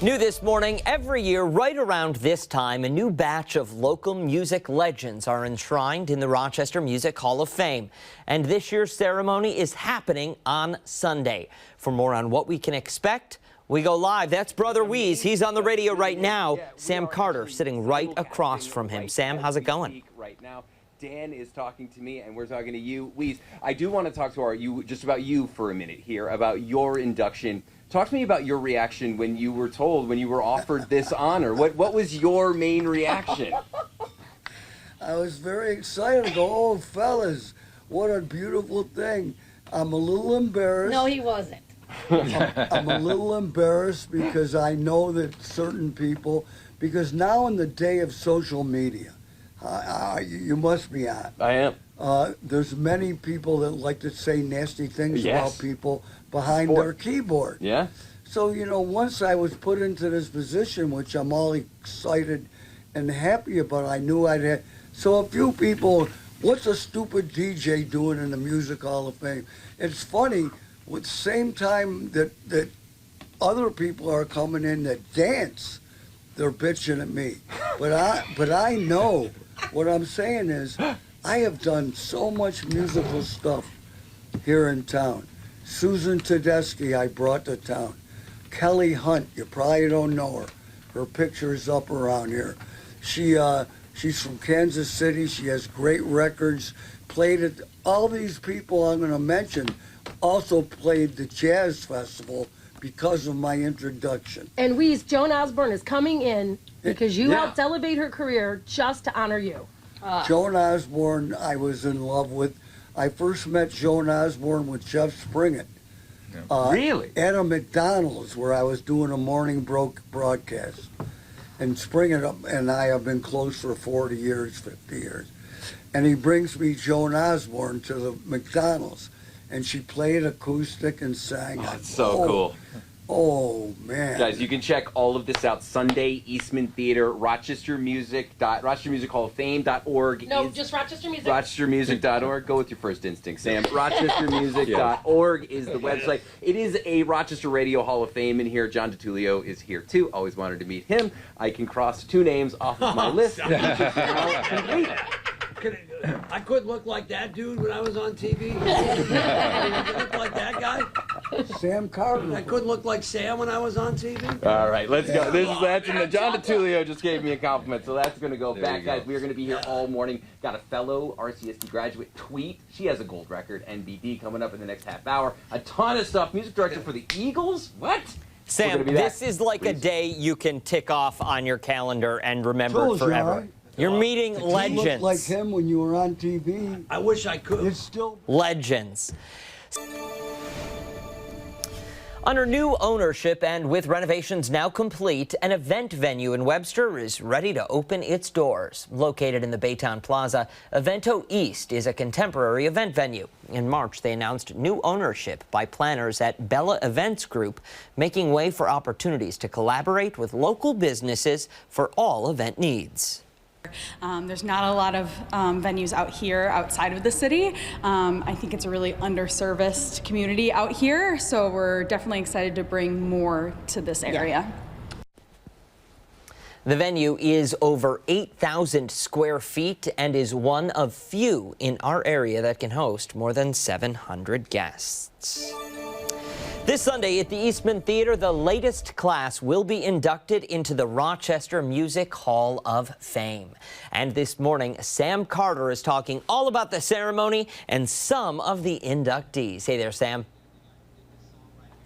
New this morning, every year right around this time, a new batch of local music legends are enshrined in the Rochester Music Hall of Fame. And this year's ceremony is happening on Sunday. For more on what we can expect, we go live. That's Brother Wease. He's on the radio right now. Sam Carter sitting right across from him. Sam, how's it going? Right now, Dan is talking to me, and we're talking to you, Wease. I do want to talk to just about you for a minute here, about your induction. Talk to me about your reaction when you were told, when you were offered this honor. What was your main reaction? I was very excited to go, oh, fellas, what a beautiful thing. I'm a little embarrassed. No, he wasn't. I'm a little embarrassed because I know that certain people, because now in the day of social media, you must be on. I am. There's many people that like to say nasty things about people behind their keyboard. Yeah. So, you know, once I was put into this position, which I'm all excited and happy about, I knew I'd have. So a few people, what's a stupid DJ doing in the Music Hall of Fame? It's funny, with the same time that other people are coming in that dance, they're bitching at me. But I know, what I'm saying is, I have done so much musical stuff here in town. Susan Tedeschi, I brought to town. Kelly Hunt, you probably don't know her. Her picture's up around here. She's from Kansas City. She has great records. Played at all these people I'm going to mention. Also played the Jazz Festival because of my introduction. And Wease, Joan Osborne is coming in because you helped elevate her career just to honor you. Joan Osborne, I was in love with. I first met Joan Osborne with Jeff Springett. Really? At a McDonald's where I was doing a morning broadcast. And Springett and I have been close for 40 years, 50 years. And he brings me Joan Osborne to the McDonald's. And she played acoustic and sang. Oh, that's so cool. Oh, man. Guys, you can check all of this out Sunday, Eastman Theater, Rochester Music Hall of Fame.org. No, just Rochester Music. RochesterMusic.org. Go with your first instinct, Sam. RochesterMusic.org is the website. It is a Rochester Radio Hall of Fame in here. John DiTullio is here, too. Always wanted to meet him. I can cross two names off of my list. I couldn't look like that dude when I was on TV. I couldn't look like that guy. Sam Carter. I couldn't look like Sam when I was on TV. All right, let's go. John DiTullio just gave me a compliment, so that's going to go back, guys. We are going to be here all morning. Got a fellow RCSD graduate, Tweet. She has a gold record, NBD, coming up in the next half hour. A ton of stuff. Music director for the Eagles. What? Sam, this is like a day you can tick off on your calendar and remember forever. You're meeting legends. You looked like him when you were on TV. I wish I could. It's still legends. Under new ownership and with renovations now complete, an event venue in Webster is ready to open its doors. Located in the Baytown Plaza, Evento East is a contemporary event venue. In March, they announced new ownership by planners at Bella Events Group, making way for opportunities to collaborate with local businesses for all event needs. There's not a lot of venues out here outside of the city. I think it's a really underserviced community out here, so we're definitely excited to bring more to this area. The venue is over 8,000 square feet and is one of few in our area that can host more than 700 guests. This Sunday at the Eastman Theater, the latest class will be inducted into the Rochester Music Hall of Fame. And this morning, Sam Carter is talking all about the ceremony and some of the inductees. Hey there, Sam.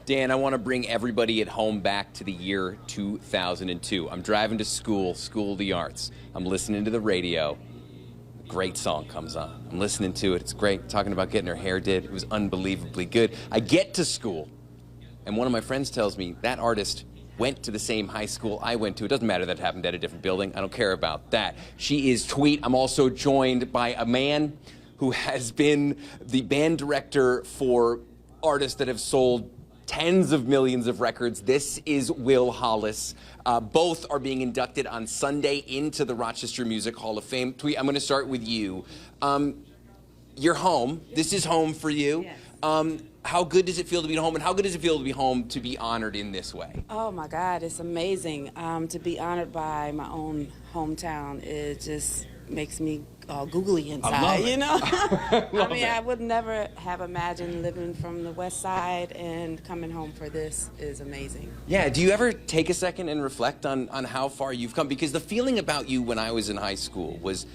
Dan, I want to bring everybody at home back to the year 2002. I'm driving to School of the Arts. I'm listening to the radio. A great song comes on. I'm listening to it. It's great. Talking about getting her hair did. It was unbelievably good. I get to school. And one of my friends tells me that artist went to the same high school I went to. It doesn't matter that it happened at a different building. I don't care about that. She is Tweet. I'm also joined by a man who has been the band director for artists that have sold tens of millions of records. This is Will Hollis. Both are being inducted on Sunday into the Rochester Music Hall of Fame. Tweet, I'm going to start with you. You're home. This is home for you. Yes. How good does it feel to be home, and how good does it feel to be home to be honored in this way? Oh my God, it's amazing. To be honored by my own hometown, it just makes me all googly inside, you know? I mean, I would never have imagined living from the west side, and coming home for this is amazing. Yeah, do you ever take a second and reflect on how far you've come? Because the feeling about you when I was in high school was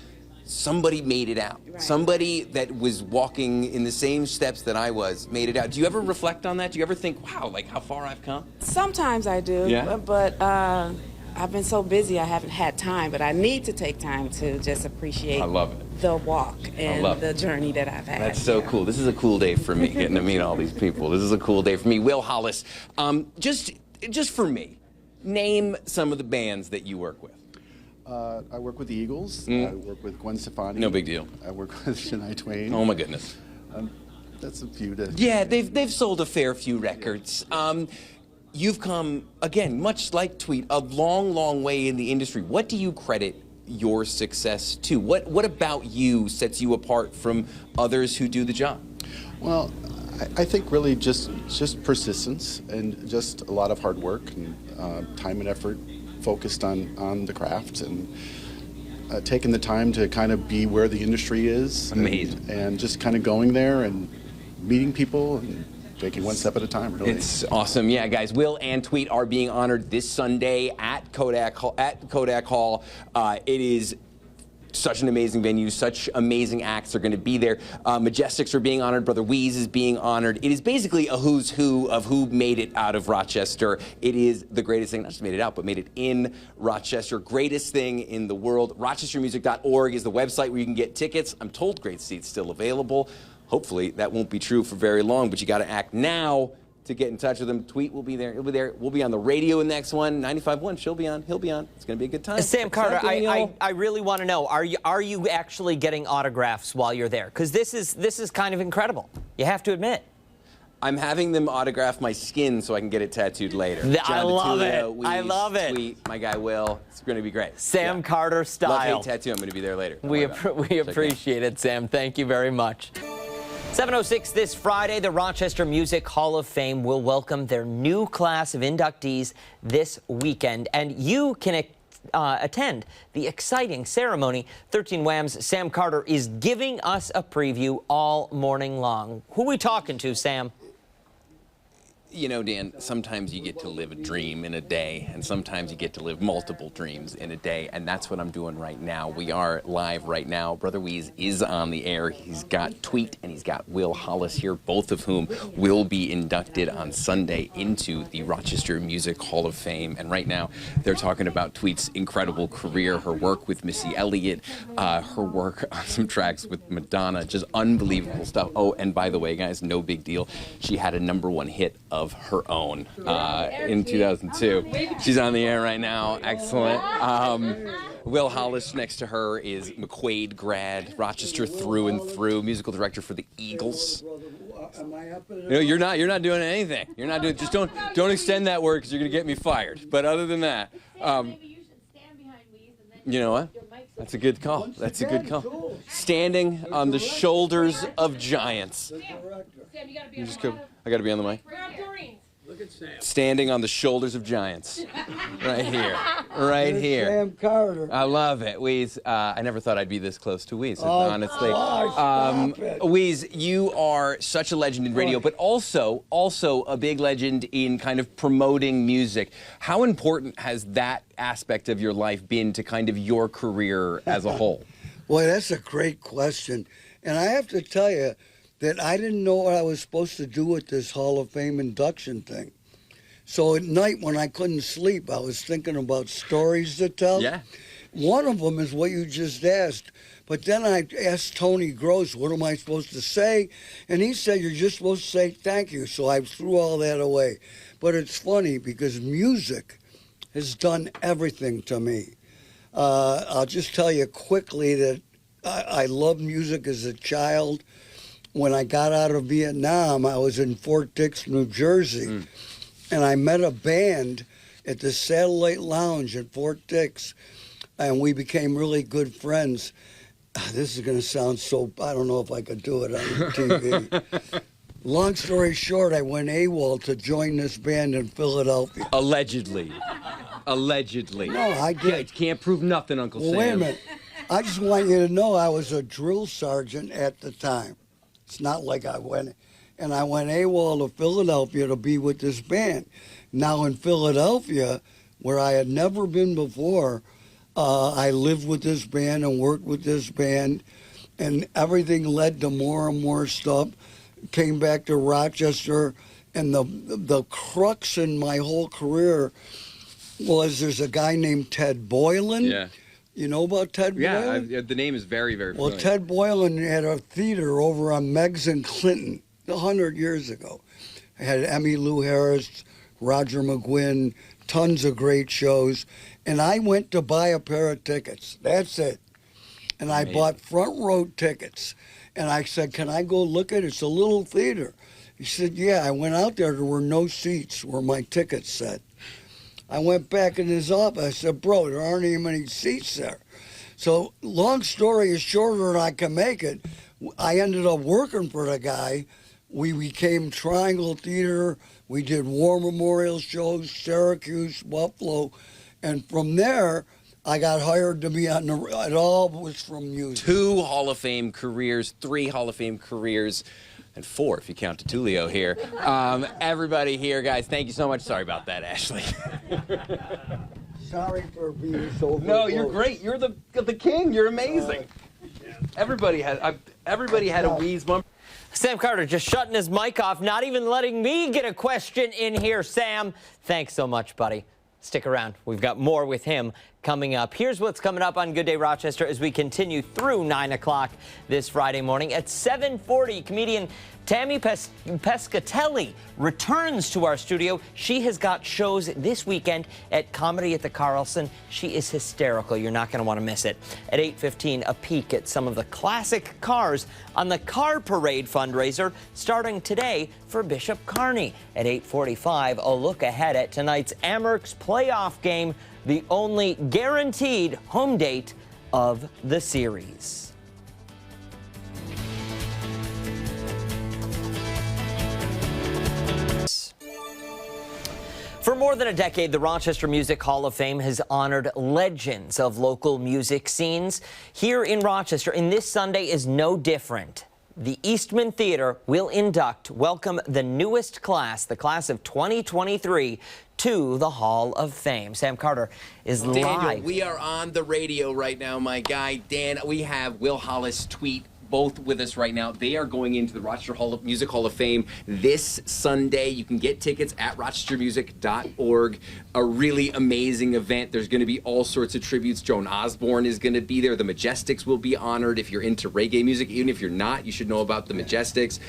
somebody made it out. Right. Somebody that was walking in the same steps that I was made it out. Do you ever reflect on that? Do you ever think, wow, like how far I've come? Sometimes I do, Yeah? but I've been so busy I haven't had time, but I need to take time to just appreciate I love it. the walk and love the journey that I've had. That's so cool. This is a cool day for me, getting to meet all these people. This is a cool day for me. Will Hollis, just for me, name some of the bands that you work with. I work with the Eagles. I work with Gwen Stefani. No big deal. I work with Shania Twain. Oh my goodness. That's a few to... Yeah, they've sold a fair few records. You've come, again, much like Tweet, a long, long way in the industry. What do you credit your success to? What about you sets you apart from others who do the job? Well, I think really just persistence and just a lot of hard work and time and effort focused on the craft, and taking the time to kind of be where the industry is. Amazing. And just kind of going there and meeting people and taking one step at a time, really. It's awesome. Yeah, guys, Will and Tweet are being honored this Sunday at Kodak Hall. It is such an amazing venue. Such amazing acts are going to be there. Majestics are being honored. Brother Wease is being honored. It is basically a who's who of who made it out of Rochester. It is the greatest thing, not just made it out, but made it in Rochester. Greatest thing in the world. RochesterMusic.org is the website where you can get tickets. I'm told great seats still available. Hopefully that won't be true for very long, but you got to act now to get in touch with him. Tweet will be there. He'll be there. We'll be on the radio in the next one. 95.1. She'll be on. He'll be on. It's going to be a good time. Sam Carter, I really want to know, are you actually getting autographs while you're there? Because this is kind of incredible. You have to admit. I'm having them autograph my skin so I can get it tattooed later. I love it. Wease, I love it. Tweet, my guy Will. It's going to be great. Sam Carter style. Love Hate Tattoo. I'm going to be there later. We appreciate it, Sam. Thank you very much. 7:06 this Friday, the Rochester Music Hall of Fame will welcome their new class of inductees this weekend, and you can attend the exciting ceremony. 13 Wham's Sam Carter is giving us a preview all morning long. Who are we talking to, Sam? You know, Dan, sometimes you get to live a dream in a day, and sometimes you get to live multiple dreams in a day, and that's what I'm doing right now. We are live right now. Brother Wease is on the air. He's got Tweet, and he's got Will Hollis here, both of whom will be inducted on Sunday into the Rochester Music Hall of Fame. And right now, they're talking about Tweet's incredible career, her work with Missy Elliott, her work on some tracks with Madonna, just unbelievable stuff. Oh, and by the way, guys, no big deal. She had a #1 hit of her own in 2002. She's on the air right now. Excellent. Will Hollis next to her is McQuaid grad, Rochester through and through, musical director for the Eagles. No, you're not doing anything. You're not doing. Just don't extend that word because you're gonna get me fired. But other than that, you know what? That's a good call. That's a good call. Standing on the shoulders of giants. Sam, you gotta be You just go. I got to be on the mic. Look at Sam. Standing on the shoulders of giants. Right here. Right here. Sam Carter. I love it. Wease, I never thought I'd be this close to Wease, honestly. Stop it. Wease, you are such a legend in radio, but also a big legend in kind of promoting music. How important has that aspect of your life been to kind of your career as a whole? Boy, that's a great question. And I have to tell you that I didn't know what I was supposed to do with this Hall of Fame induction thing. So at night when I couldn't sleep, I was thinking about stories to tell. Yeah. One of them is what you just asked. But then I asked Tony Gross, what am I supposed to say? And he said, you're just supposed to say thank you. So I threw all that away. But it's funny because music has done everything to me. I'll just tell you quickly that I loved music as a child. When I got out of Vietnam, I was in Fort Dix, New Jersey, and I met a band at the Satellite Lounge at Fort Dix, and we became really good friends. This is going to sound so, I don't know if I could do it on TV. Long story short, I went AWOL to join this band in Philadelphia. Allegedly. Allegedly. No, I did. Can't prove nothing, Uncle Well, Sam. wait a minute. I just want you to know I was a drill sergeant at the time. It's not like I went AWOL to Philadelphia to be with this band. Now in Philadelphia, where I had never been before, I lived with this band and worked with this band, and everything led to more and more stuff. Came back to Rochester, and the crux in my whole career was there's a guy named Ted Boylan. Yeah. You know about Ted Boylan? Yeah, the name is very, very familiar. Well, Ted Boylan had a theater over on Meggs and Clinton 100 years ago. I had Emmy Lou Harris, Roger McGuinn, tons of great shows. And I went to buy a pair of tickets. That's it. And I bought front row tickets. And I said, can I go look at it? It's a little theater. He said, yeah. I went out there. There were no seats where my tickets said. I went back in his office. I said, bro, there aren't even any seats there. So long story is shorter than I can make it. I ended up working for the guy. We became Triangle Theater. We did war memorial shows, Syracuse, Buffalo. And from there, I got hired to be on the, it all was from music. 2 Hall of Fame careers, 3 Hall of Fame careers, and 4 if you count Tutulio here. Everybody here, guys, thank you so much. Sorry about that, Ashley. Sorry for being so No, you're great. You're the king. You're amazing. Everybody had a Wease bumper. Sam Carter just shutting his mic off, not even letting me get a question in here. Sam, thanks so much, buddy. Stick around. We've got more with him coming up. Here's what's coming up on Good Day Rochester as we continue through 9 o'clock this Friday morning. At 7:40, comedian Tammy Pescatelli returns to our studio. She has got shows this weekend at Comedy at the Carlson. She is hysterical. You're not going to want to miss it. At 8:15, a peek at some of the classic cars on the Car Parade fundraiser starting today for Bishop Kearney. At 8:45, a look ahead at tonight's Amerks playoff game, the only guaranteed home date of the series. For more than a decade, the Rochester Music Hall of Fame has honored legends of local music scenes. Here in Rochester, and this Sunday is no different. The Eastman Theater will welcome the newest class, the class of 2023, to the Hall of Fame. Sam Carter is live. Daniel, we are on the radio right now, my guy. Dan, we have Will Hollis Tweet both with us right now. They are going into the Rochester Music Hall of Fame this Sunday. You can get tickets at rochestermusic.org. A really amazing event. There's going to be all sorts of tributes. Joan Osborne is going to be there. The Majestics will be honored. If you're into reggae music, even if you're not, you should know about the Majestics.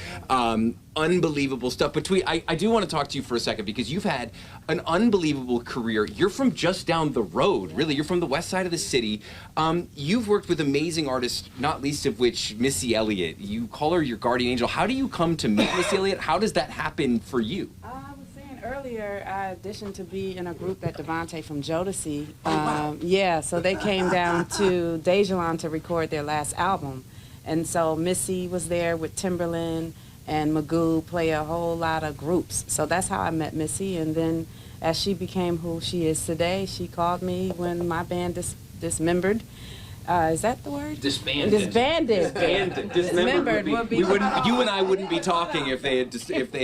Unbelievable stuff. But Tweet, I do want to talk to you for a second because you've had an unbelievable career. You're from just down the road, really. You're from the west side of the city. You've worked with amazing artists, not least of which Missy Elliott. You call her your guardian angel. How do you come to meet Missy Elliott? How does that happen for you? I was saying earlier, I auditioned to be in a group that Devontae from Jodeci. Yeah, so they came down to Dejalon to record their last album. And so Missy was there with Timberland and Magoo, play a whole lot of groups. So that's how I met Missy. And then as she became who she is today, she called me when my band dismembered. Is that the word? Disbanded. Disbanded. Dismembered. Would be You and I wouldn't be talking if they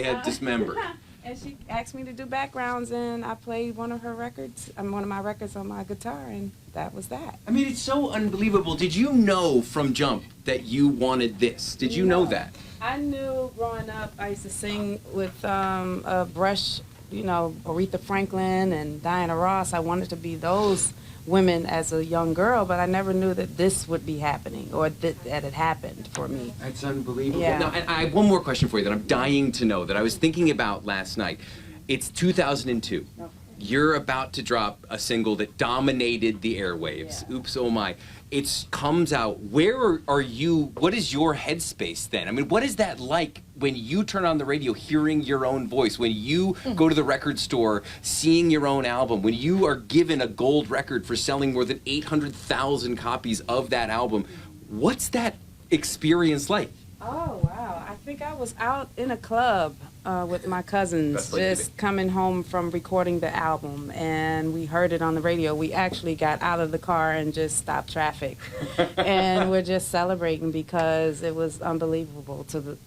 had dismembered. And she asked me to do backgrounds, and I played one of her records, one of my records on my guitar, and that was that. I mean, it's so unbelievable. Did you know from jump that you wanted this? Did you know that? I knew growing up, I used to sing with a brush, Aretha Franklin and Diana Ross. I wanted to be those women as a young girl, but I never knew that this would be happening or that it happened for me. That's unbelievable. Yeah. Now, and I have one more question for you that I'm dying to know that I was thinking about last night. It's 2002. Okay. You're about to drop a single that dominated the airwaves. Yeah. Oops, oh my. It comes out. Where are you? What is your headspace then? I mean, what is that like when you turn on the radio, hearing your own voice? When you go to the record store, seeing your own album? When you are given a gold record for selling more than 800,000 copies of that album? What's that experience like? Oh, wow. I think I was out in a club with my cousins, just coming home from recording the album, and we heard it on the radio. We actually got out of the car and just stopped traffic, and we're just celebrating because it was unbelievable to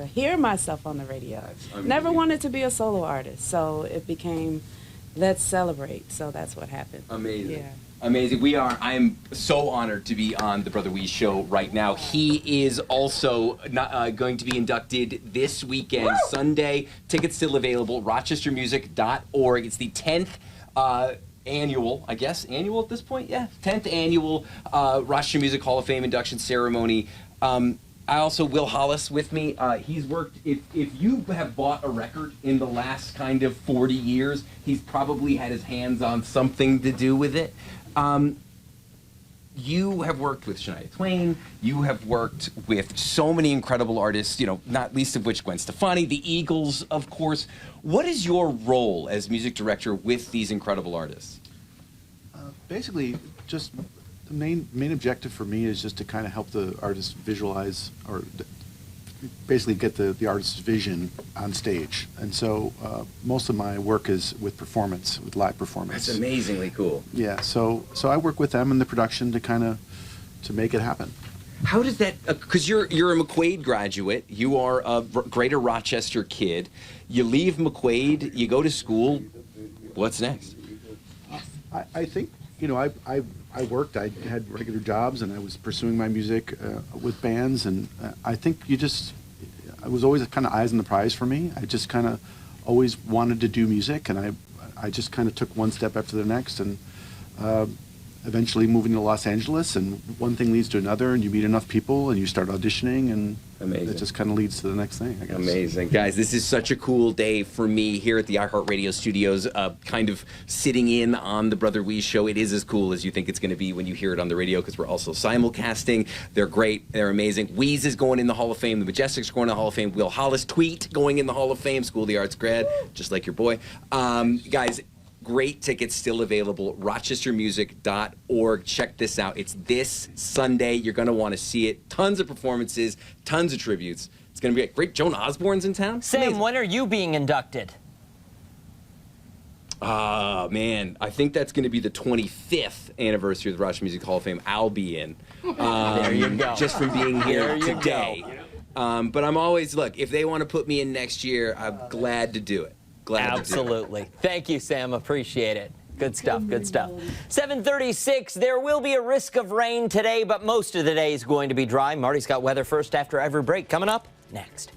hear myself on the radio. Never wanted to be a solo artist, so it became let's celebrate. So that's what happened. Amazing. Yeah. Amazing. I'm so honored to be on the Brother Wease show right now. He is also going to be inducted this weekend, Sunday. Tickets still available, rochestermusic.org. It's the 10th annual, I guess, annual at this point? Yeah, 10th annual Rochester Music Hall of Fame induction ceremony. I also, Will Hollis with me. He's worked, if you have bought a record in the last kind of 40 years, he's probably had his hands on something to do with it. You have worked with Shania Twain. You have worked with so many incredible artists, not least of which Gwen Stefani, the Eagles, of course. What is your role as music director with these incredible artists? Basically, just the main objective for me is just to kind of help the artist visualize, or basically get the artist's vision on stage. And so most of my work is with performance, with live performance. That's amazingly cool. Yeah, so I work with them in the production to make it happen. How does that, because you're a McQuaid graduate, you are a greater Rochester kid, you leave McQuaid, you go to school, what's next? I think, I worked, I had regular jobs, and I was pursuing my music with bands, and I think I was always kind of eyes on the prize for me. I just kind of always wanted to do music, and I just kind of took one step after the next, and eventually moving to Los Angeles, and one thing leads to another, and you meet enough people, and you start auditioning, and amazing. It just kind of leads to the next thing, I guess. Amazing. Guys, this is such a cool day for me here at the iHeartRadio studios, kind of sitting in on the Brother Wease show. It is as cool as you think it's going to be when you hear it on the radio, because we're also simulcasting. They're great. They're amazing. Wease is going in the Hall of Fame. The Majestics are going in the Hall of Fame. Will Hollis Tweet going in the Hall of Fame. School of the Arts grad, just like your boy. Guys, great tickets still available, rochestermusic.org. Check this out. It's this Sunday. You're going to want to see it. Tons of performances, tons of tributes. It's going to be great. Joan Osborne's in town. Sam, amazing. when are you being inducted? Man, I think that's going to be the 25th anniversary of the Rochester Music Hall of Fame. I'll be in. There you go. Just from being here There you today. But I'm always, look, if they want to put me in next year, I'm glad to do it. Absolutely. Thank you, Sam. Appreciate it. Good stuff. Good stuff. 7:36. There will be a risk of rain today, but most of the day is going to be dry. Marty's got weather first after every break coming up next.